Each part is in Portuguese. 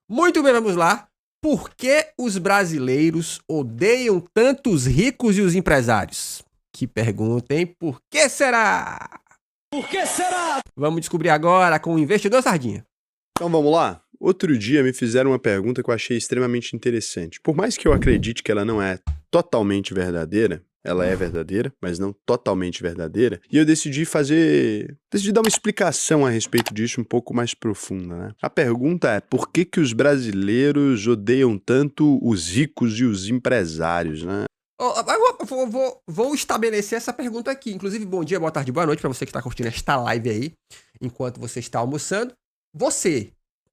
Muito bem, vamos lá. Por que os brasileiros odeiam tanto os ricos e os empresários? Que pergunta, hein? Por que será? Por que será? Vamos descobrir agora com o Investidor Sardinha. Então vamos lá? Outro dia me fizeram uma pergunta que eu achei extremamente interessante. Por mais que eu acredite que ela não é totalmente verdadeira, ela é verdadeira, mas não totalmente verdadeira, e eu decidi dar uma explicação a respeito disso um pouco mais profunda, né? A pergunta é, por que que os brasileiros odeiam tanto os ricos e os empresários, né? Vou estabelecer essa pergunta aqui. Inclusive, bom dia, boa tarde, boa noite para você que está curtindo esta live aí, enquanto você está almoçando.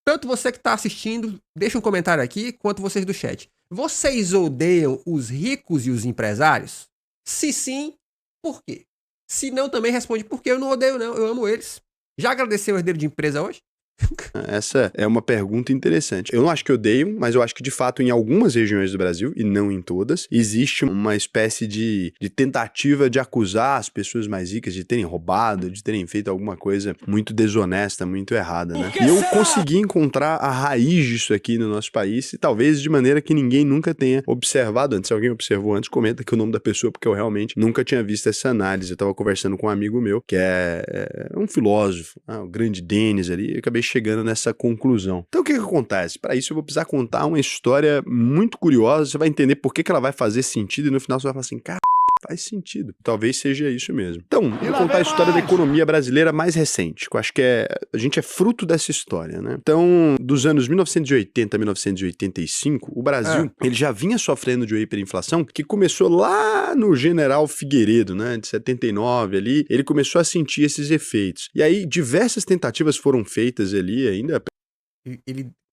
Tanto você que está assistindo, deixa um comentário aqui, quanto vocês do chat. Vocês odeiam os ricos e os empresários? Se sim, por quê? Se não, também responde por quê. Eu não odeio, não. Eu amo eles. Já agradeceu o herdeiro de empresa hoje? Essa é uma pergunta interessante. Eu não acho que odeio, mas eu acho que de fato em algumas regiões do Brasil, e não em todas, existe uma espécie de tentativa de acusar as pessoas mais ricas de terem roubado, de terem feito alguma coisa muito desonesta, muito errada, né? E eu consegui encontrar a raiz disso aqui no nosso país, e talvez de maneira que ninguém nunca tenha observado antes. Se alguém observou antes, comenta aqui o nome da pessoa, porque eu realmente nunca tinha visto essa análise. Eu estava conversando com um amigo meu, que é um filósofo, o grande Denis ali, e acabei chegando nessa conclusão. Então o que acontece? Para isso eu vou precisar contar uma história muito curiosa, você vai entender por que ela vai fazer sentido e no final você vai falar assim, cara, faz sentido. Talvez seja isso mesmo. Então, eu vou contar a história da economia brasileira mais recente, que eu acho que a gente é fruto dessa história, né? Então, dos anos 1980 a 1985, o Brasil, ele já vinha sofrendo de uma hiperinflação que começou lá no General Figueiredo, né? De 79 ali, ele começou a sentir esses efeitos. E aí, diversas tentativas foram feitas ali ainda.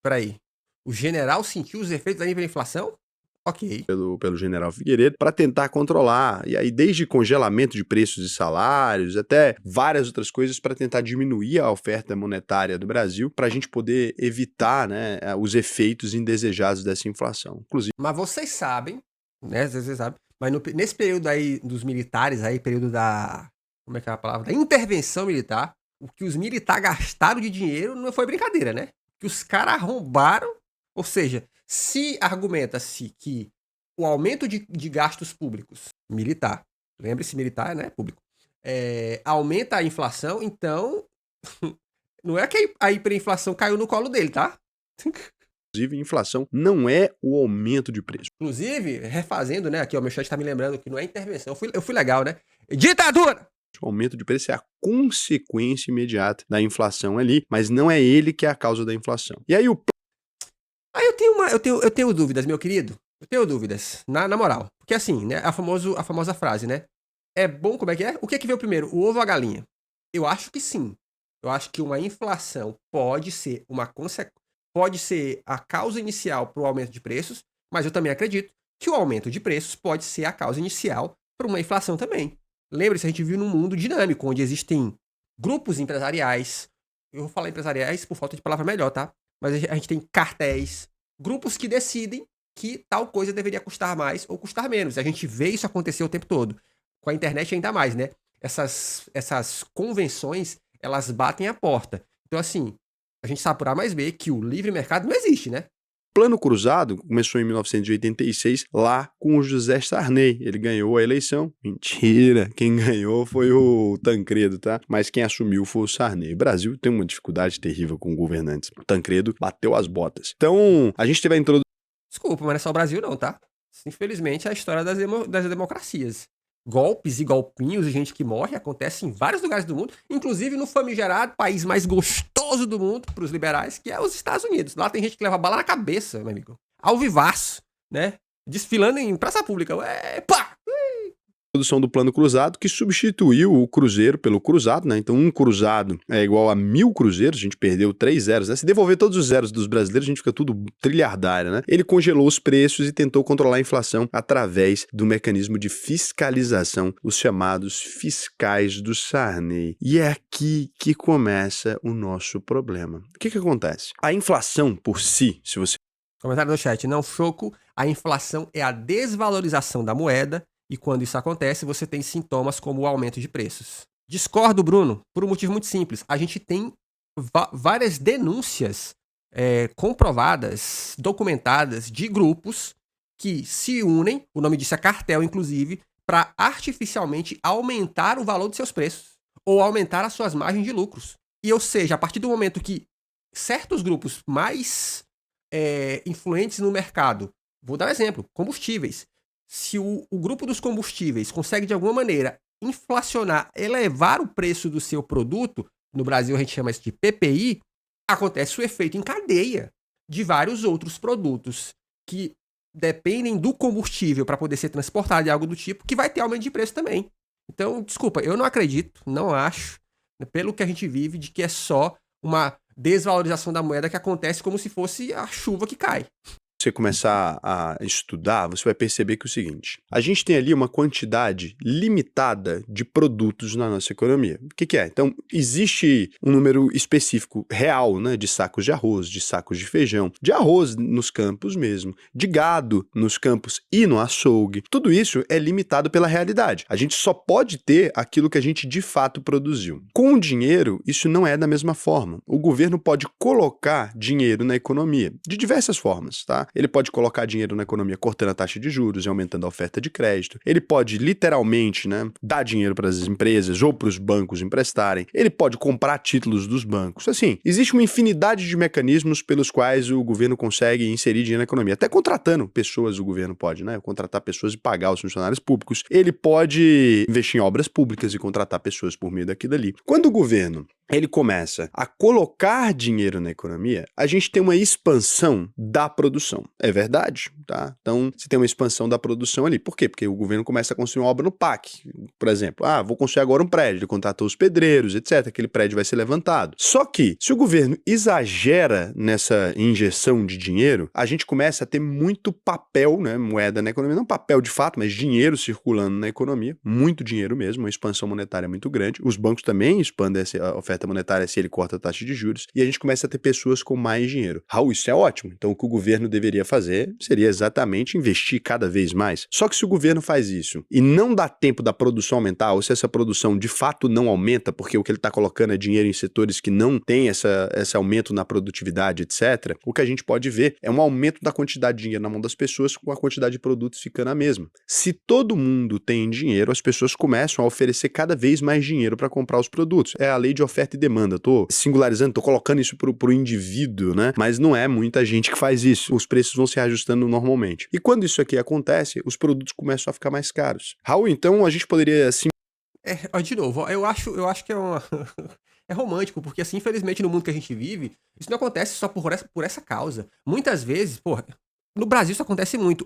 Peraí, o general sentiu os efeitos da hiperinflação? Ok. Pelo General Figueiredo, para tentar controlar. E aí, desde congelamento de preços e salários, até várias outras coisas para tentar diminuir a oferta monetária do Brasil, para a gente poder evitar, né, os efeitos indesejados dessa inflação. Inclusive. Mas vocês sabem, né? Vocês sabem, mas nesse período aí dos militares, aí, período da. Como é que é a palavra? Da intervenção militar, o que os militares gastaram de dinheiro não foi brincadeira, né? Que os caras arrombaram, ou seja, se argumenta-se que o aumento de gastos públicos, militar, lembre-se, militar, né, público, aumenta a inflação, então não é que a hiperinflação caiu no colo dele, tá? Inclusive, inflação não é o aumento de preço. Inclusive, refazendo, né, aqui ó, meu chat tá me lembrando que não é intervenção, eu fui legal, né? Ditadura! O aumento de preço é a consequência imediata da inflação ali, mas não é ele que é a causa da inflação. E aí eu tenho dúvidas, meu querido. Eu tenho dúvidas, na moral. Porque assim, né, a famosa frase, né? É bom, como é que é? O que veio primeiro, o ovo ou a galinha? Eu acho que sim. Eu acho que uma inflação pode ser pode ser a causa inicial para o aumento de preços, mas eu também acredito que o aumento de preços pode ser a causa inicial para uma inflação também. Lembre-se, a gente vive num mundo dinâmico, onde existem grupos empresariais. Eu vou falar empresariais por falta de palavra melhor, tá? Mas a gente tem cartéis, grupos que decidem que tal coisa deveria custar mais ou custar menos. A gente vê isso acontecer o tempo todo. Com a internet ainda mais, né? Essas convenções, elas batem a porta. Então, assim, a gente sabe por A mais B que o livre mercado não existe, né? Plano Cruzado começou em 1986, lá com o José Sarney. Ele ganhou a eleição. Mentira! Quem ganhou foi o Tancredo, tá? Mas quem assumiu foi o Sarney. O Brasil tem uma dificuldade terrível com governantes. O Tancredo bateu as botas. Então, a gente teve a introdução. Desculpa, mas não é só o Brasil não, tá? Infelizmente, é a história das democracias. Golpes e golpinhos e gente que morre acontece em vários lugares do mundo, inclusive no famigerado país mais gostoso do mundo para os liberais, que é os Estados Unidos. Lá tem gente que leva bala na cabeça, meu amigo. Ao vivaço, né? Desfilando em praça pública. Pá! Introdução do Plano Cruzado, que substituiu o cruzeiro pelo cruzado, né? Então, um cruzado é igual a 1.000 cruzeiros, a gente perdeu 3 zeros, né? Se devolver todos os zeros dos brasileiros, a gente fica tudo trilhardário, né? Ele congelou os preços e tentou controlar a inflação através do mecanismo de fiscalização, os chamados fiscais do Sarney. E é aqui que começa o nosso problema. O que acontece? A inflação por si, se você... Comentário no chat, não choco, a inflação é a desvalorização da moeda, e quando isso acontece, você tem sintomas como o aumento de preços. Discordo, Bruno, por um motivo muito simples. A gente tem várias denúncias comprovadas, documentadas, de grupos que se unem, o nome disso é cartel, inclusive, para artificialmente aumentar o valor de seus preços ou aumentar as suas margens de lucros. E, ou seja, a partir do momento que certos grupos mais influentes no mercado, vou dar um exemplo, combustíveis. Se o grupo dos combustíveis consegue, de alguma maneira, inflacionar, elevar o preço do seu produto, no Brasil a gente chama isso de PPI, acontece o efeito em cadeia de vários outros produtos que dependem do combustível para poder ser transportado e algo do tipo, que vai ter aumento de preço também. Então, desculpa, eu não acredito, não acho, pelo que a gente vive, de que é só uma desvalorização da moeda que acontece como se fosse a chuva que cai. Você começar a estudar, você vai perceber que é o seguinte: a gente tem ali uma quantidade limitada de produtos na nossa economia. O que é? Então, existe um número específico real, né, de sacos de arroz, de sacos de feijão, de arroz nos campos mesmo, de gado nos campos e no açougue. Tudo isso é limitado pela realidade. A gente só pode ter aquilo que a gente de fato produziu. Com o dinheiro, isso não é da mesma forma. O governo pode colocar dinheiro na economia de diversas formas, tá? Ele pode colocar dinheiro na economia cortando a taxa de juros e aumentando a oferta de crédito. Ele pode literalmente, né, dar dinheiro para as empresas ou para os bancos emprestarem. Ele pode comprar títulos dos bancos. Assim, existe uma infinidade de mecanismos pelos quais o governo consegue inserir dinheiro na economia. Até contratando pessoas, o governo pode, né, contratar pessoas e pagar os funcionários públicos. Ele pode investir em obras públicas e contratar pessoas por meio daquilo ali. Quando o governo ele começa a colocar dinheiro na economia, a gente tem uma expansão da produção. É verdade, tá? Então, você tem uma expansão da produção ali. Por quê? Porque o governo começa a construir uma obra no PAC. Por exemplo, vou construir agora um prédio, ele contratou os pedreiros, etc. Aquele prédio vai ser levantado. Só que, se o governo exagera nessa injeção de dinheiro, a gente começa a ter muito papel, né, moeda na economia. Não papel de fato, mas dinheiro circulando na economia. Muito dinheiro mesmo, uma expansão monetária muito grande. Os bancos também expandem essa oferta monetária se ele corta a taxa de juros, e a gente começa a ter pessoas com mais dinheiro. Raul, isso é ótimo. Então o que o governo deveria fazer seria exatamente investir cada vez mais. Só que se o governo faz isso e não dá tempo da produção aumentar, ou se essa produção de fato não aumenta, porque o que ele está colocando é dinheiro em setores que não tem esse aumento na produtividade, etc., o que a gente pode ver é um aumento da quantidade de dinheiro na mão das pessoas com a quantidade de produtos ficando a mesma. Se todo mundo tem dinheiro, as pessoas começam a oferecer cada vez mais dinheiro para comprar os produtos. É a lei de oferta e demanda. Tô singularizando, tô colocando isso pro indivíduo, né? Mas não é muita gente que faz isso. Os preços vão se ajustando normalmente. E quando isso aqui acontece, os produtos começam a ficar mais caros. Raul, então a gente poderia assim. De novo, eu acho que é uma. É romântico, porque assim, infelizmente, no mundo que a gente vive, isso não acontece só por essa causa. Muitas vezes, no Brasil isso acontece muito.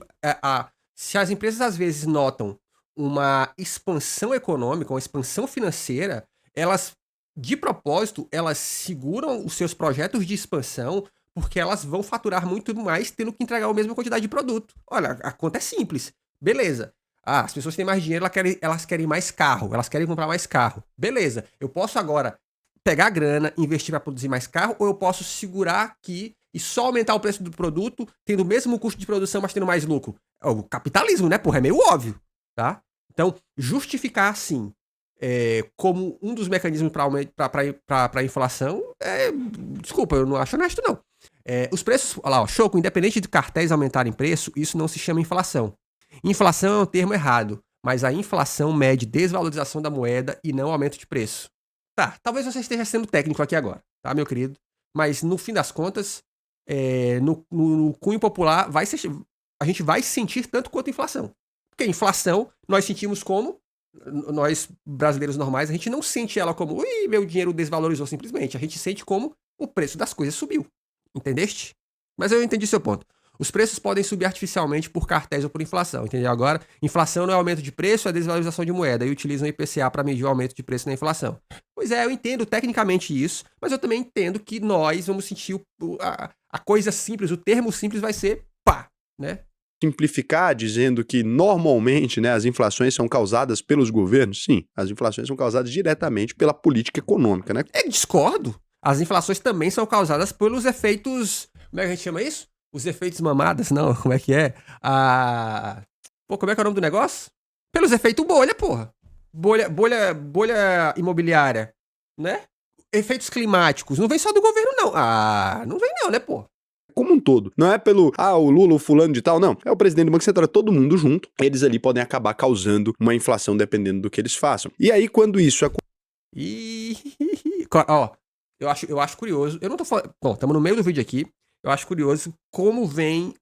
Se as empresas às vezes notam uma expansão econômica, uma expansão financeira, elas, de propósito, elas seguram os seus projetos de expansão porque elas vão faturar muito mais tendo que entregar a mesma quantidade de produto. Olha, a conta é simples. Beleza. As pessoas têm mais dinheiro, elas querem mais carro, elas querem comprar mais carro. Beleza. Eu posso agora pegar a grana, investir para produzir mais carro, ou eu posso segurar aqui e só aumentar o preço do produto, tendo o mesmo custo de produção, mas tendo mais lucro. É o capitalismo, né, porra? É meio óbvio, tá? Então, justificar assim, como um dos mecanismos para a inflação, desculpa, eu não acho honesto, não. Os preços, olha lá, Choco, independente de cartéis aumentarem preço, isso não se chama inflação. Inflação é um termo errado, mas a inflação mede desvalorização da moeda e não aumento de preço. Tá, talvez você esteja sendo técnico aqui agora, tá, meu querido? Mas no fim das contas, no cunho popular, a gente vai sentir tanto quanto inflação. Porque inflação, nós sentimos como, nós brasileiros normais, a gente não sente ela como, ui, meu dinheiro desvalorizou simplesmente. A gente sente como o preço das coisas subiu. Entendeste? Mas eu entendi seu ponto. Os preços podem subir artificialmente por cartéis ou por inflação, entendeu? Agora, inflação não é aumento de preço, é desvalorização de moeda, e utilizam o IPCA para medir o aumento de preço na inflação. Pois é, eu entendo tecnicamente isso, mas eu também entendo que nós vamos sentir a coisa simples, o termo simples vai ser pá, né? Simplificar dizendo que normalmente, né, as inflações são causadas pelos governos? Sim, as inflações são causadas diretamente pela política econômica, né? Discordo. As inflações também são causadas pelos efeitos... Como é que a gente chama isso? Os efeitos mamadas, não, como é que é? Como é que é o nome do negócio? Pelos efeitos bolha, porra. Bolha imobiliária, né? efeitos climáticos, não vem só do governo, não. Ah, não vem não, né, pô? Como um todo. Não é pelo, o Lula, o fulano de tal, não. É o presidente do Banco Central, todo mundo junto. Eles ali podem acabar causando uma inflação dependendo do que eles façam. E aí, quando isso acontece... E... Ó, eu acho curioso. Eu não tô falando... Bom, estamos no meio do vídeo aqui. Eu acho curioso como vem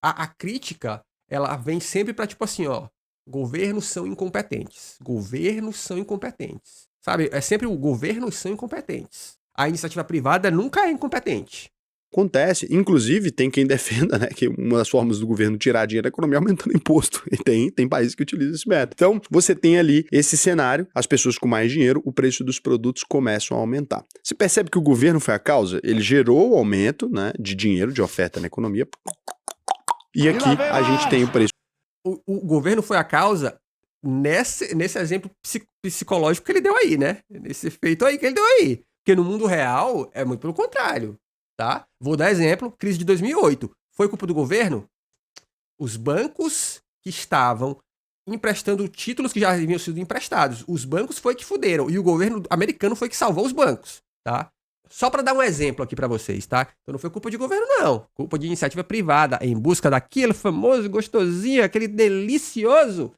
a crítica, ela vem sempre pra, tipo assim, ó, governos são incompetentes. Governos são incompetentes. Sabe? É sempre o governos são incompetentes. A iniciativa privada nunca é incompetente. Acontece, inclusive tem quem defenda, né, que uma das formas do governo tirar dinheiro da economia é aumentando imposto, e tem países que utilizam esse método. Então, você tem ali esse cenário, as pessoas com mais dinheiro, o preço dos produtos começam a aumentar. Você percebe que o governo foi a causa? Ele gerou o aumento, né, de dinheiro, de oferta na economia, e aqui a gente tem o preço. O governo foi a causa nesse exemplo psicológico que ele deu aí, né? Nesse efeito aí que ele deu aí. Porque no mundo real é muito pelo contrário. Tá? Vou dar exemplo, crise de 2008. Foi culpa do governo? Os bancos que estavam emprestando títulos que já haviam sido emprestados. Os bancos foi que fuderam. E o governo americano foi que salvou os bancos. Tá? Só para dar um exemplo aqui para vocês, tá? Então não foi culpa de governo, não. Culpa de iniciativa privada em busca daquele famoso, gostosinho, aquele delicioso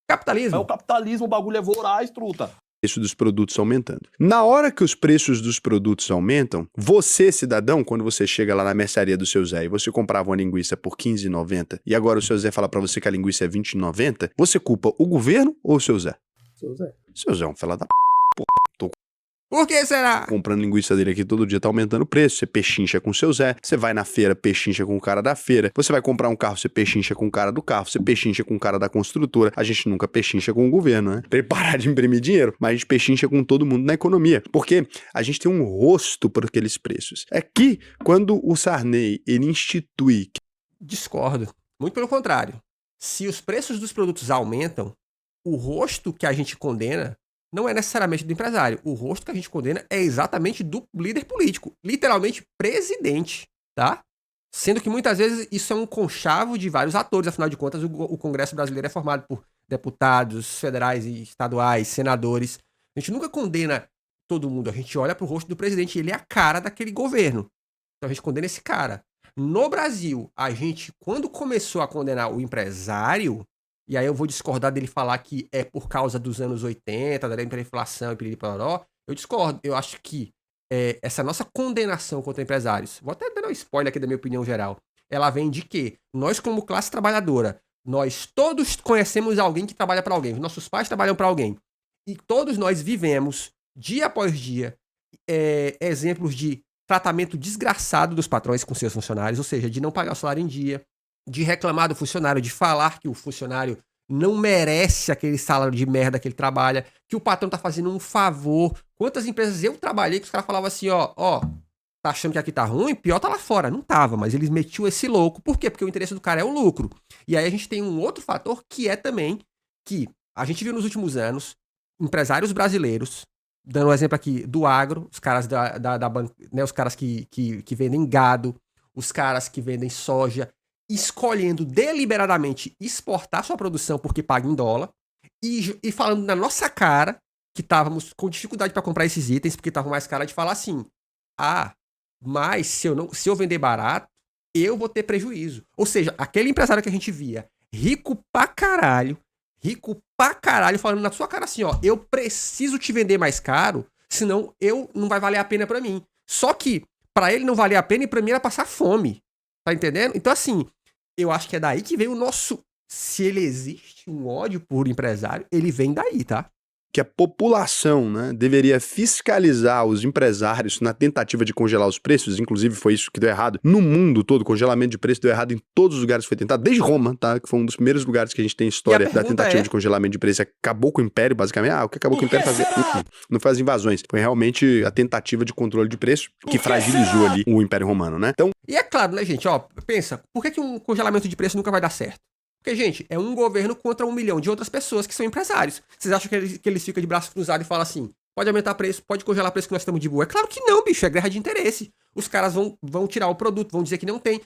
capitalismo. É o capitalismo, o bagulho é voraz, truta. Preço dos produtos aumentando. Na hora que os preços dos produtos aumentam, você, cidadão, quando você chega lá na mercearia do seu Zé e você comprava uma linguiça por R$15,90 e agora o seu Zé fala pra você que a linguiça é R$20,90, você culpa o governo ou o seu Zé? Seu Zé. Seu Zé é um fela da Por que será? comprando linguiça dele aqui todo dia, tá aumentando o preço. Você pechincha com o seu Zé, você vai na feira, pechincha com o cara da feira, você vai comprar um carro, você pechincha com o cara do carro, você pechincha com o cara da construtora. A gente nunca pechincha com o governo, né? Pra ele parar de imprimir dinheiro, mas a gente pechincha com todo mundo na economia, porque a gente tem um rosto por aqueles preços. É que quando o Sarney, ele institui... Discordo. Muito pelo contrário. Se os preços dos produtos aumentam, o rosto que a gente condena não é necessariamente do empresário. O rosto que a gente condena é exatamente do líder político. Literalmente, presidente, tá? Sendo que muitas vezes isso é um conchavo de vários atores. Afinal de contas, o Congresso brasileiro é formado por deputados federais e estaduais, senadores. A gente nunca condena todo mundo. A gente olha pro rosto do presidente e ele é a cara daquele governo. Então a gente condena esse cara. No Brasil, a gente, quando começou a condenar o empresário... E aí eu vou discordar dele falar que é por causa dos anos 80, da hiperinflação e piriri-pororó. Eu discordo. Eu acho que essa nossa condenação contra empresários, vou até dar um spoiler aqui da minha opinião geral, ela vem de que nós, como classe trabalhadora, nós todos conhecemos alguém que trabalha para alguém. Nossos pais trabalham para alguém. E todos nós vivemos, dia após dia, exemplos de tratamento desgraçado dos patrões com seus funcionários, ou seja, de não pagar o salário em dia, de reclamar do funcionário, de falar que o funcionário não merece aquele salário de merda que ele trabalha, que o patrão tá fazendo um favor. Quantas empresas eu trabalhei que os caras falavam assim, ó, tá achando que aqui tá ruim? Pior tá lá fora. Não tava, mas eles metiam esse louco. Por quê? Porque o interesse do cara é o lucro. E aí a gente tem um outro fator que é também que a gente viu nos últimos anos empresários brasileiros, dando um exemplo aqui do agro, os caras né, os caras que vendem gado, os caras que vendem soja, escolhendo deliberadamente exportar sua produção porque paga em dólar e falando na nossa cara que estávamos com dificuldade para comprar esses itens porque estavam mais caros, de falar assim, mas se eu vender barato, eu vou ter prejuízo. Ou seja, aquele empresário que a gente via rico pra caralho, falando na sua cara assim, ó, eu preciso te vender mais caro, senão não vai valer a pena pra mim. Só que pra ele não valer a pena e pra mim era passar fome. Tá entendendo? Então assim, eu acho que é daí que vem o nosso... Se ele existe um ódio por empresário, ele vem daí, tá? Que a população, né, deveria fiscalizar os empresários na tentativa de congelar os preços, inclusive foi isso que deu errado. No mundo todo, congelamento de preço deu errado em todos os lugares que foi tentado, desde Roma, tá? Que foi um dos primeiros lugares que a gente tem história da tentativa de congelamento de preço. Acabou com o Império, basicamente. O que acabou com o Império fazer? Não foi as invasões. Foi realmente a tentativa de controle de preço que fragilizou ali o Império Romano, né? Então... E é claro, né, gente? Ó, pensa, por que um congelamento de preço nunca vai dar certo? Porque, gente, é um governo contra 1 milhão de outras pessoas que são empresários. Vocês acham que eles ficam de braço cruzado e falam assim, pode aumentar preço, pode congelar preço que nós estamos de boa? É claro que não, bicho, é guerra de interesse. Os caras vão tirar o produto, vão dizer que não tem.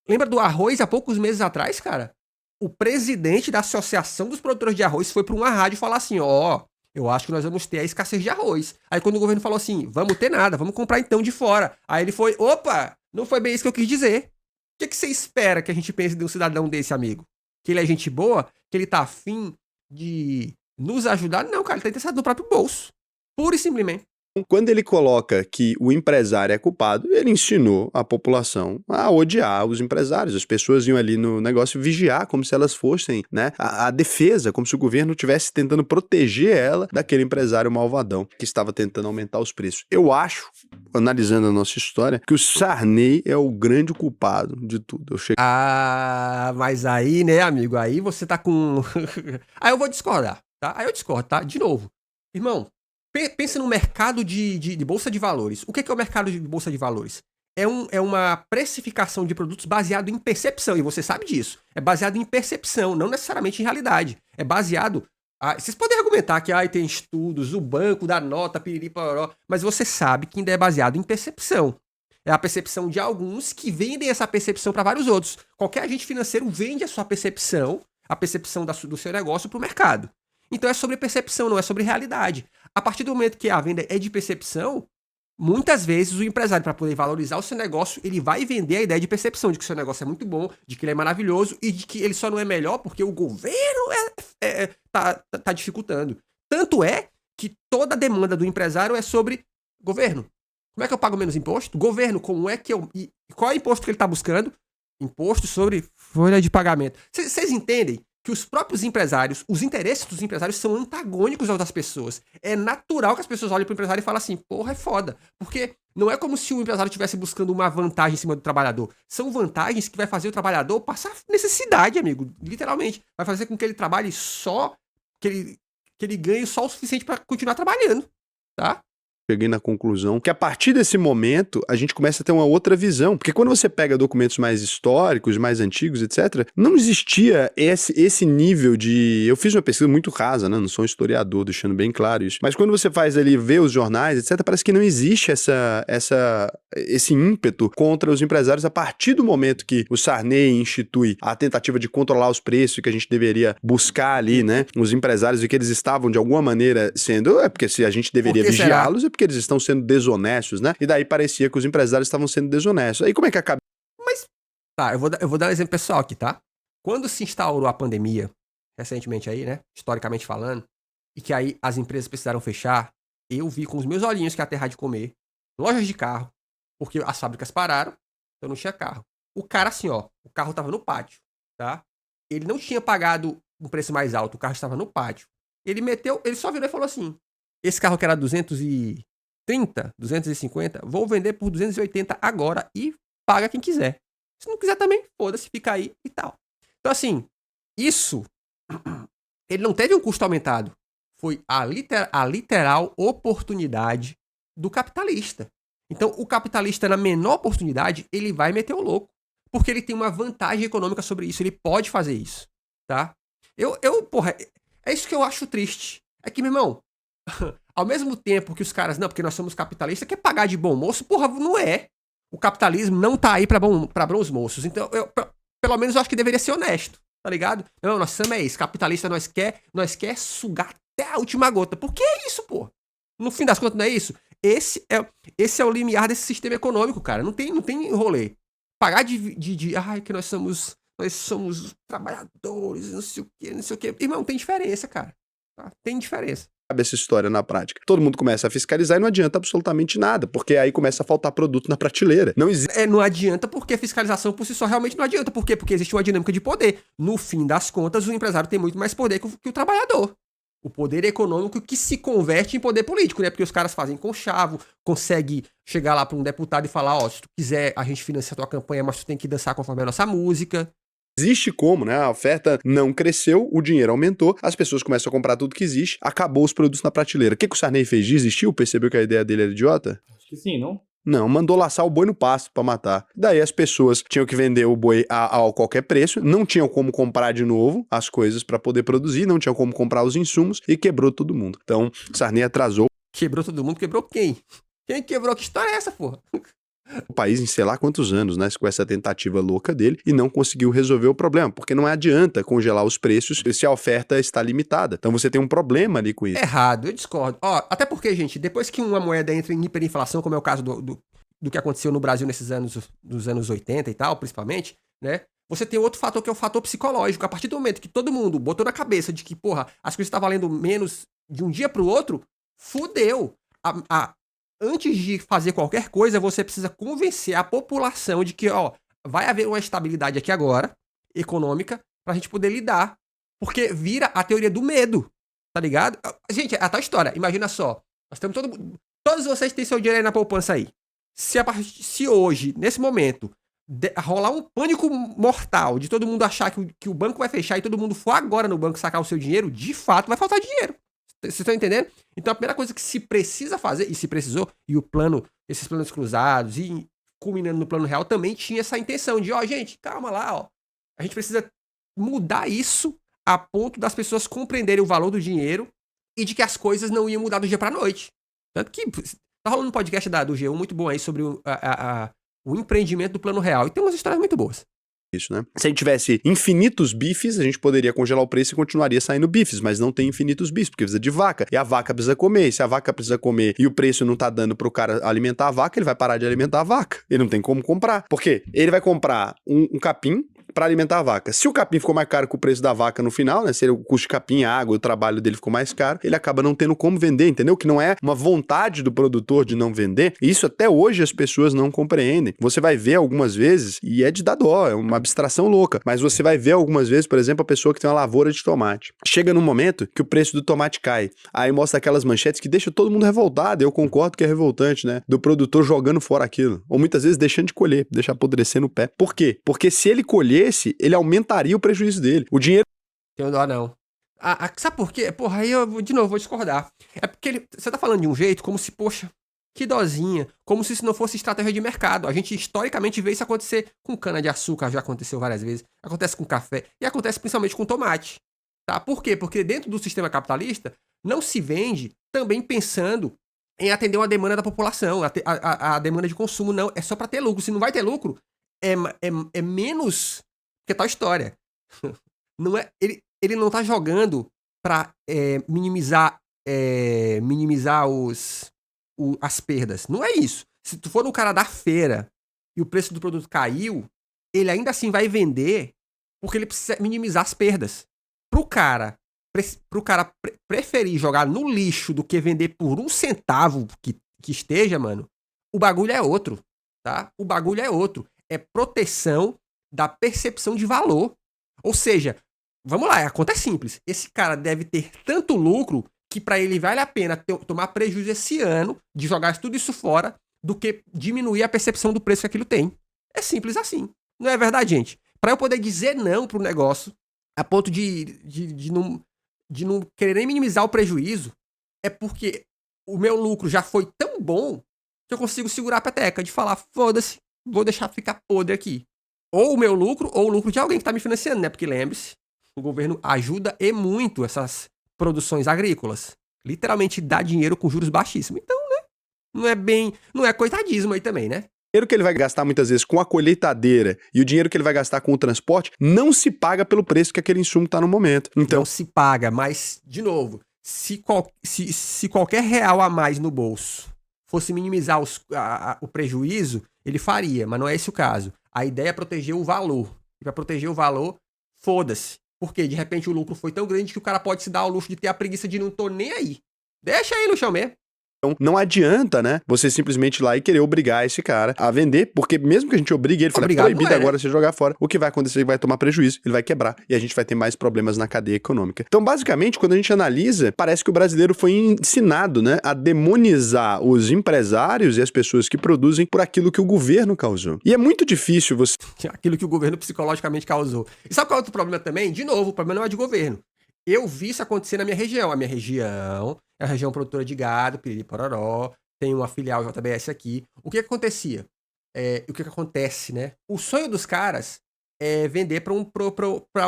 Lembra do arroz há poucos meses atrás, cara? O presidente da Associação dos Produtores de Arroz foi para uma rádio falar assim, Eu acho que nós vamos ter a escassez de arroz. Aí quando o governo falou assim, vamos ter nada, vamos comprar então de fora. Aí ele foi, opa, não foi bem isso que eu quis dizer. O que você espera que a gente pense de um cidadão desse, amigo? Que ele é gente boa? Que ele tá afim de nos ajudar? Não, cara, ele tá interessado no próprio bolso. Pura e simplesmente. Quando ele coloca que o empresário é culpado, ele ensinou a população a odiar os empresários. As pessoas iam ali no negócio vigiar como se elas fossem, né, a defesa, como se o governo estivesse tentando proteger ela daquele empresário malvadão que estava tentando aumentar os preços. Eu acho, analisando a nossa história, que o Sarney é o grande culpado de tudo. Mas aí, né, amigo, aí você tá com... Aí eu vou discordar, tá? Aí eu discordo, tá? De novo. Irmão, pensa no mercado de bolsa de valores. O que é o mercado de bolsa de valores? É uma precificação de produtos baseado em percepção, e você sabe disso. É baseado em percepção, não necessariamente em realidade. É baseado... vocês podem argumentar que tem estudos, o banco dá nota, piriri, pororó, mas você sabe que ainda é baseado em percepção. É a percepção de alguns que vendem essa percepção para vários outros. Qualquer agente financeiro vende a sua percepção, a percepção do seu negócio para o mercado. Então é sobre percepção, não é sobre realidade. A partir do momento que a venda é de percepção, muitas vezes o empresário, para poder valorizar o seu negócio, ele vai vender a ideia de percepção, de que o seu negócio é muito bom, de que ele é maravilhoso e de que ele só não é melhor porque o governo tá dificultando. Tanto é que toda a demanda do empresário é sobre governo. Como é que eu pago menos imposto? Governo, como é que eu... E qual é o imposto que ele está buscando? Imposto sobre folha de pagamento. Vocês entendem que os próprios empresários, os interesses dos empresários são antagônicos aos das pessoas. É natural que as pessoas olhem para o empresário e falem assim, porra, é foda. Porque não é como se o empresário estivesse buscando uma vantagem em cima do trabalhador. São vantagens que vai fazer o trabalhador passar necessidade, amigo. Literalmente. Vai fazer com que ele trabalhe só, que ele ganhe só o suficiente para continuar trabalhando, tá? Cheguei na conclusão que a partir desse momento a gente começa a ter uma outra visão, porque quando você pega documentos mais históricos, mais antigos, etc., não existia esse nível de... Eu fiz uma pesquisa muito rasa, né? Não sou um historiador, deixando bem claro isso, mas quando você faz ali, vê os jornais, etc., parece que não existe esse ímpeto contra os empresários a partir do momento que o Sarney institui a tentativa de controlar os preços, que a gente deveria buscar ali, né? Os empresários e que eles estavam de alguma maneira sendo... porque se a gente deveria vigiá-los, porque eles estão sendo desonestos, né? E daí parecia que os empresários estavam sendo desonestos. Aí como é que acaba? Mas, tá, eu vou dar um exemplo pessoal aqui, tá? Quando se instaurou a pandemia, recentemente aí, né? Historicamente falando, e que aí as empresas precisaram fechar, eu vi com os meus olhinhos que ia ter de comer, lojas de carro, porque as fábricas pararam, então não tinha carro. O cara assim, ó, o carro tava no pátio, tá? Ele não tinha pagado um preço mais alto, o carro estava no pátio. Ele só virou e falou assim, esse carro que era 230, 250, vou vender por 280 agora e paga quem quiser. Se não quiser também, foda-se, fica aí e tal. Então assim, isso, ele não teve um custo aumentado. Foi a literal oportunidade do capitalista. Então o capitalista, na menor oportunidade, ele vai meter o louco. Porque ele tem uma vantagem econômica sobre isso, ele pode fazer isso, tá? Porra, é isso que eu acho triste. É que, meu irmão, ao mesmo tempo que os caras, não, porque nós somos capitalistas, quer pagar de bom moço, porra, não é. O capitalismo não tá aí pra bons moços. Então, pelo menos eu acho que deveria ser honesto, tá ligado? Não, nós somos isso, capitalista nós quer sugar até a última gota. Por que é isso, porra? No fim das contas, não é isso? Esse é o limiar desse sistema econômico, cara. Não tem rolê. Pagar que nós somos trabalhadores, não sei o que. Irmão, tem diferença, cara. Tá? Tem diferença. Essa história na prática. Todo mundo começa a fiscalizar e não adianta absolutamente nada, porque aí começa a faltar produto na prateleira. Não adianta porque a fiscalização por si só realmente não adianta. Por quê? Porque existe uma dinâmica de poder. No fim das contas, o empresário tem muito mais poder que o trabalhador. O poder econômico que se converte em poder político, né? Porque os caras fazem conchavo, consegue chegar lá para um deputado e falar, ó, se tu quiser, a gente financia a tua campanha, mas tu tem que dançar conforme a nossa música. Existe como, né? A oferta não cresceu, o dinheiro aumentou, as pessoas começam a comprar tudo que existe, acabou os produtos na prateleira. O que o Sarney fez? Desistiu? Percebeu que a ideia dele era idiota? Acho que sim, não? Não, mandou laçar o boi no pasto pra matar. Daí as pessoas tinham que vender o boi a qualquer preço, não tinham como comprar de novo as coisas pra poder produzir, não tinham como comprar os insumos e quebrou todo mundo. Então, Sarney atrasou. Quebrou todo mundo? Quebrou quem? Quem quebrou? Que história é essa, porra? o país em sei lá quantos anos, né, com essa tentativa louca dele e não conseguiu resolver o problema, porque não adianta congelar os preços se a oferta está limitada. Então você tem um problema ali com isso. Errado, eu discordo. Ó, até porque, gente, depois que uma moeda entra em hiperinflação, como é o caso do que aconteceu no Brasil nesses anos, dos anos 80 e tal, principalmente, né? Você tem outro fator que é o fator psicológico. A partir do momento que todo mundo botou na cabeça de que, porra, as coisas estão valendo menos de um dia pro outro, fudeu. Antes de fazer qualquer coisa, você precisa convencer a população de que, ó, vai haver uma estabilidade aqui agora, econômica, pra gente poder lidar. Porque vira a teoria do medo, tá ligado? Gente, é a tal história. Imagina só, nós temos todos vocês têm seu dinheiro aí na poupança aí. Se hoje, nesse momento, rolar um pânico mortal de todo mundo achar que o banco vai fechar e todo mundo for agora no banco sacar o seu dinheiro, de fato vai faltar dinheiro. Vocês estão entendendo? Então a primeira coisa que se precisa fazer, e se precisou, e esses planos cruzados, e culminando no plano real, também tinha essa intenção de, ó, gente, calma lá, ó. A gente precisa mudar isso a ponto das pessoas compreenderem o valor do dinheiro e de que as coisas não iam mudar do dia pra noite. Tanto que tá rolando um podcast do G1 muito bom aí sobre o empreendimento do plano real. E tem umas histórias muito boas. Isso, né? Se a gente tivesse infinitos bifes, a gente poderia congelar o preço e continuaria saindo bifes, mas não tem infinitos bifes, porque precisa de vaca. E a vaca precisa comer. E se a vaca precisa comer e o preço não tá dando pro cara alimentar a vaca, ele vai parar de alimentar a vaca. Ele não tem como comprar. Por quê? Ele vai comprar um capim para alimentar a vaca. Se o capim ficou mais caro que o preço da vaca no final, né? Se o custo de capim, a água, o trabalho dele ficou mais caro, ele acaba não tendo como vender, entendeu? Que não é uma vontade do produtor de não vender. E isso até hoje as pessoas não compreendem. Você vai ver algumas vezes, e é de dar dó, é uma abstração louca, mas você vai ver algumas vezes, por exemplo, a pessoa que tem uma lavoura de tomate. Chega num momento que o preço do tomate cai. Aí mostra aquelas manchetes que deixam todo mundo revoltado. Eu concordo que é revoltante, né? Do produtor jogando fora aquilo. Ou muitas vezes deixando de colher, deixa apodrecer no pé. Por quê? Porque se ele colhesse, ele aumentaria o prejuízo dele. O dinheiro... Tenho dó, não. Sabe por quê? Porra, aí eu, de novo, vou discordar. É porque você tá falando de um jeito como se, poxa, que dozinha. Como se isso não fosse estratégia de mercado. A gente, historicamente, vê isso acontecer com cana-de-açúcar, já aconteceu várias vezes. Acontece com café. E acontece principalmente com tomate. Tá? Por quê? Porque dentro do sistema capitalista, não se vende também pensando em atender uma demanda da população. A demanda de consumo não. É só pra ter lucro. Se não vai ter lucro, é menos... Que tal história? Não é, ele não tá jogando pra minimizar as perdas. Não é isso. Se tu for no cara da feira e o preço do produto caiu, ele ainda assim vai vender porque ele precisa minimizar as perdas. Pro cara preferir jogar no lixo do que vender por 1 centavo que esteja, mano, o bagulho é outro, tá? O bagulho é outro. É proteção da percepção de valor. Ou seja, vamos lá, a conta é simples. Esse cara deve ter tanto lucro que pra ele vale a pena tomar prejuízo esse ano de jogar tudo isso fora do que diminuir a percepção do preço que aquilo tem. É simples assim. Não é verdade, gente? Pra eu poder dizer não pro negócio, a ponto de não querer nem minimizar o prejuízo, é porque o meu lucro já foi tão bom que eu consigo segurar a peteca de falar, foda-se, vou deixar ficar podre aqui. Ou o meu lucro, ou o lucro de alguém que tá me financiando, né? Porque lembre-se, o governo ajuda e muito essas produções agrícolas. Literalmente dá dinheiro com juros baixíssimos. Então, né? Não é coitadismo aí também, né? O dinheiro que ele vai gastar muitas vezes com a colheitadeira e o dinheiro que ele vai gastar com o transporte não se paga pelo preço que aquele insumo tá no momento. Então, não se paga, mas, de novo, se qualquer real a mais no bolso fosse minimizar o prejuízo, ele faria, mas não é esse o caso. A ideia é proteger o valor. E pra proteger o valor, foda-se. Porque de repente o lucro foi tão grande que o cara pode se dar ao luxo de ter a preguiça de não tô nem aí. Deixa aí no chão mesmo. Então, não adianta, né, você simplesmente ir lá e querer obrigar esse cara a vender, porque mesmo que a gente obrigue ele, fala, é proibido agora você jogar fora, o que vai acontecer? Ele vai tomar prejuízo, ele vai quebrar, e a gente vai ter mais problemas na cadeia econômica. Então, basicamente, quando a gente analisa, parece que o brasileiro foi ensinado, né, a demonizar os empresários e as pessoas que produzem por aquilo que o governo causou. E é muito difícil você... Aquilo que o governo psicologicamente causou. E sabe qual é outro problema também? De novo, o problema não é de governo. Eu vi isso acontecer na minha região. A minha região é a região produtora de gado, Piriri Pororó, tem uma filial JBS aqui. O que acontecia? O que acontece, né? O sonho dos caras é vender pra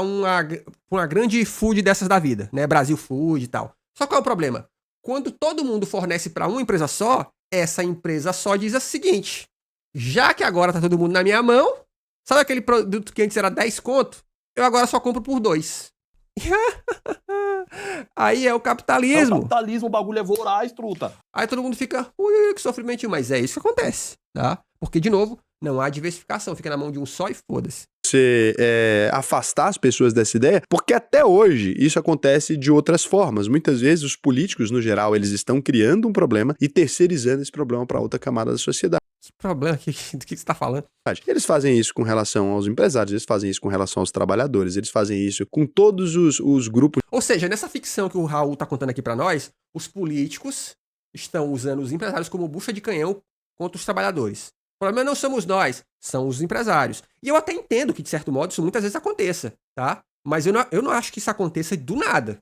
uma grande food dessas da vida, né? Brasil Food e tal. Só qual é o problema? Quando todo mundo fornece pra uma empresa só, essa empresa só diz o seguinte: já que agora tá todo mundo na minha mão, sabe aquele produto que antes era 10 conto? Eu agora só compro por 2. Aí é o É o capitalismo. capitalismo, o bagulho é voraz, truta. Aí todo mundo fica, ui, que sofrimento, mas é isso que acontece, tá? Porque, de novo, não há diversificação, fica na mão de um só e foda-se. Você afastar as pessoas dessa ideia, porque até hoje isso acontece de outras formas. Muitas vezes os políticos, no geral, eles estão criando um problema e terceirizando esse problema para outra camada da sociedade. Que problema, do que você tá falando? Eles fazem isso com relação aos empresários, eles fazem isso com relação aos trabalhadores, eles fazem isso com todos os grupos. Ou seja, nessa ficção que o Raul tá contando aqui pra nós, os políticos estão usando os empresários como bucha de canhão contra os trabalhadores. O problema não somos nós, são os empresários. E eu até entendo que, de certo modo, isso muitas vezes aconteça, tá? Mas eu não acho que isso aconteça do nada,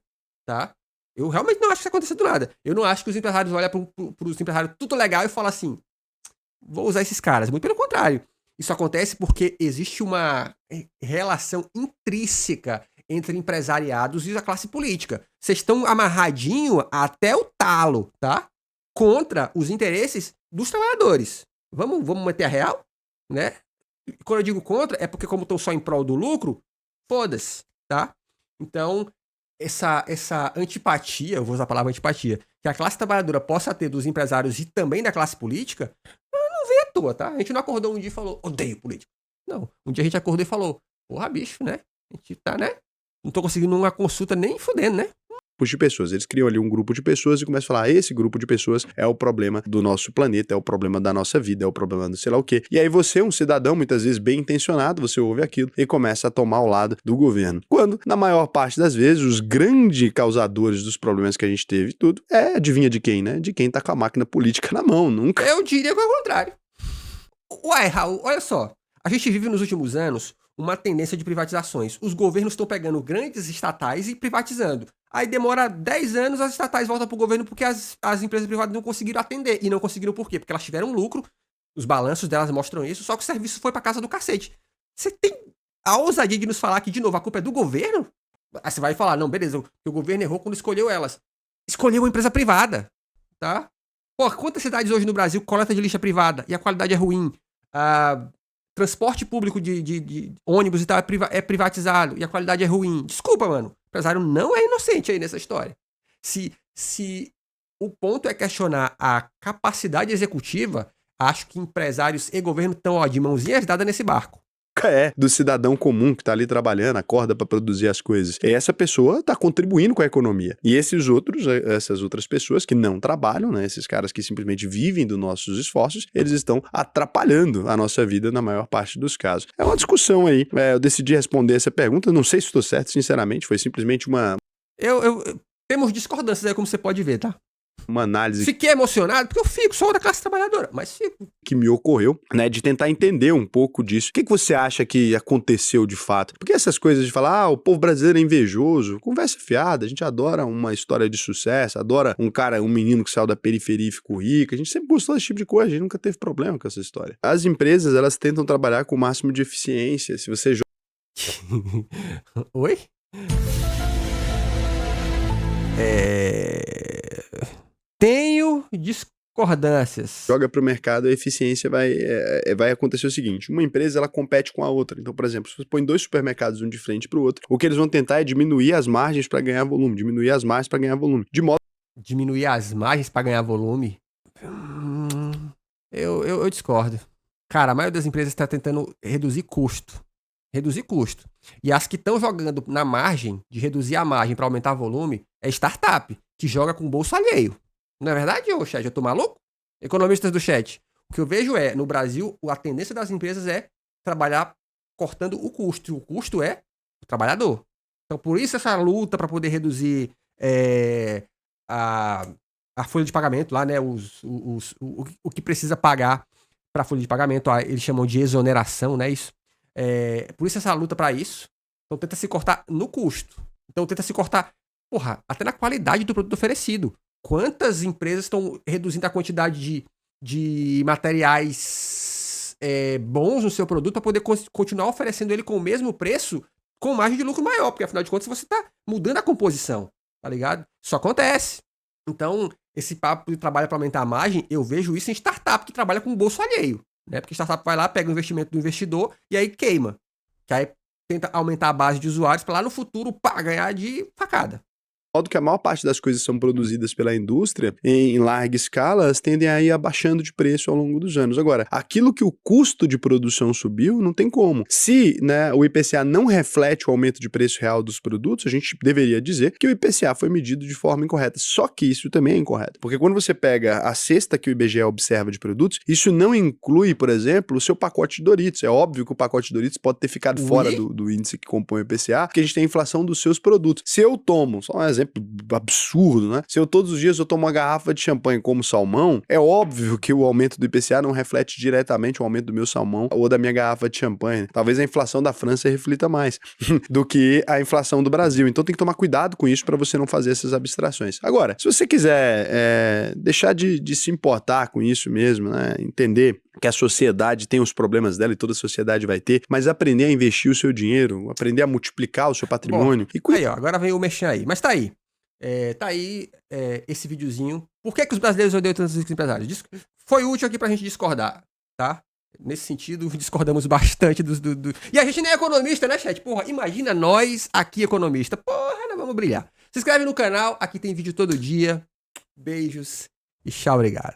tá? Eu realmente não acho que isso aconteça do nada. Eu não acho que os empresários olham pros empresários tudo legal e falam assim, vou usar esses caras. Muito pelo contrário. Isso acontece porque existe uma relação intrínseca entre empresariados e a classe política. Vocês estão amarradinhos até o talo, tá? Contra os interesses dos trabalhadores. Vamos meter a real, né? Quando eu digo contra, é porque como estão só em prol do lucro, foda-se, tá? Então, essa antipatia, eu vou usar a palavra antipatia, que a classe trabalhadora possa ter dos empresários e também da classe política, não veio à toa, tá? A gente não acordou um dia e falou, odeio política. Não, um dia a gente acordou e falou, porra, bicho, né? A gente tá, né? Não tô conseguindo uma consulta nem fudendo, né? De pessoas. Eles criam ali um grupo de pessoas e começam a falar, esse grupo de pessoas é o problema do nosso planeta, é o problema da nossa vida, é o problema do sei lá o quê. E aí você, um cidadão, muitas vezes bem intencionado, você ouve aquilo e começa a tomar o lado do governo. Quando, na maior parte das vezes, os grandes causadores dos problemas que a gente teve, tudo, adivinha de quem, né? De quem tá com a máquina política na mão, nunca. Eu diria que é o contrário. Uai, Raul, olha só. A gente vive nos últimos anos uma tendência de privatizações. Os governos estão pegando grandes estatais e privatizando. Aí demora 10 anos, as estatais voltam pro governo porque as empresas privadas não conseguiram atender. E não conseguiram por quê? Porque elas tiveram lucro, os balanços delas mostram isso, só que o serviço foi pra casa do cacete. Você tem a ousadia de nos falar que, de novo, a culpa é do governo? Aí você vai falar, não, beleza, o governo errou quando escolheu elas. Escolheu uma empresa privada, tá? Pô, quantas cidades hoje no Brasil coleta de lixo é privada e a qualidade é ruim? Transporte público de ônibus e tal é privatizado e a qualidade é ruim. Desculpa, mano. O empresário não é inocente aí nessa história. Se o ponto é questionar a capacidade executiva, acho que empresários e governo estão de mãozinhas dadas nesse barco. Do cidadão comum que tá ali trabalhando, acorda para produzir as coisas. E essa pessoa tá contribuindo com a economia. E essas outras pessoas que não trabalham, né, esses caras que simplesmente vivem dos nossos esforços, eles estão atrapalhando a nossa vida na maior parte dos casos. É uma discussão aí. Eu decidi responder essa pergunta, não sei se estou certo, sinceramente, foi simplesmente Temos discordâncias aí, como você pode ver, tá? Uma análise. Fiquei emocionado porque eu fico, sou da classe trabalhadora, mas fico. Que me ocorreu, né, de tentar entender um pouco disso. O que você acha que aconteceu de fato? Porque essas coisas de falar, o povo brasileiro é invejoso, conversa fiada, a gente adora uma história de sucesso, adora um menino que saiu da periferia e ficou rico, a gente sempre gostou desse tipo de coisa, a gente nunca teve problema com essa história. As empresas, elas tentam trabalhar com o máximo de eficiência. Se você Oi? Tenho discordâncias. joga para o mercado, a eficiência vai acontecer o seguinte, uma empresa ela compete com a outra. Então, por exemplo, se você põe 2 supermercados um de frente para o outro, o que eles vão tentar é diminuir as margens para ganhar volume, diminuir as margens para ganhar volume. Diminuir as margens para ganhar volume? Eu discordo. Cara, a maioria das empresas está tentando reduzir custo. E as que estão jogando na margem, de reduzir a margem para aumentar volume, é startup, que joga com o bolso alheio. Não é verdade, ô chat? Eu tô maluco? Economistas do chat. O que eu vejo no Brasil, a tendência das empresas é trabalhar cortando o custo. E o custo é o trabalhador. Então, por isso essa luta para poder reduzir a folha de pagamento lá, né? O que precisa pagar para a folha de pagamento, eles chamam de exoneração, né? Isso. Por isso essa luta para isso. Então, tenta se cortar no custo. Então, tenta se cortar, até na qualidade do produto oferecido. Quantas empresas estão reduzindo a quantidade de materiais bons no seu produto para poder continuar oferecendo ele com o mesmo preço, com margem de lucro maior, porque afinal de contas você está mudando a composição, tá ligado? Isso acontece. Então, esse papo de trabalho para aumentar a margem, eu vejo isso em startup que trabalha com o bolso alheio. né? Porque startup vai lá, pega o investimento do investidor e aí queima. Que aí tenta aumentar a base de usuários para lá no futuro, pá, ganhar de facada. Modo que a maior parte das coisas são produzidas pela indústria em larga escala, elas tendem a ir abaixando de preço ao longo dos anos. Agora, aquilo que o custo de produção subiu, não tem como. Se, né, o IPCA não reflete o aumento de preço real dos produtos, a gente deveria dizer que o IPCA foi medido de forma incorreta. Só que isso também é incorreto. Porque quando você pega a cesta que o IBGE observa de produtos, isso não inclui, por exemplo, o seu pacote de Doritos. É óbvio que o pacote de Doritos pode ter ficado fora do índice que compõe o IPCA, porque a gente tem a inflação dos seus produtos. Se eu tomo, só um exemplo absurdo, né? Se eu todos os dias eu tomo uma garrafa de champanhe como salmão, é óbvio que o aumento do IPCA não reflete diretamente o aumento do meu salmão ou da minha garrafa de champanhe. Talvez a inflação da França reflita mais do que a inflação do Brasil. Então tem que tomar cuidado com isso para você não fazer essas abstrações. Agora, se você quiser deixar de se importar com isso mesmo, né? Entender que a sociedade tem os problemas dela e toda a sociedade vai ter, mas aprender a investir o seu dinheiro, aprender a multiplicar o seu patrimônio. Bom, aí, ó, agora vem o mexer aí. Mas tá aí. Esse videozinho. Por que os brasileiros odeiam tantos ricos empresários? Foi útil aqui pra gente discordar, tá? Nesse sentido, discordamos bastante E a gente nem é economista, né, chat? Porra, imagina nós aqui, economista. Porra, nós vamos brilhar. Se inscreve no canal, aqui tem vídeo todo dia. Beijos e tchau, obrigado.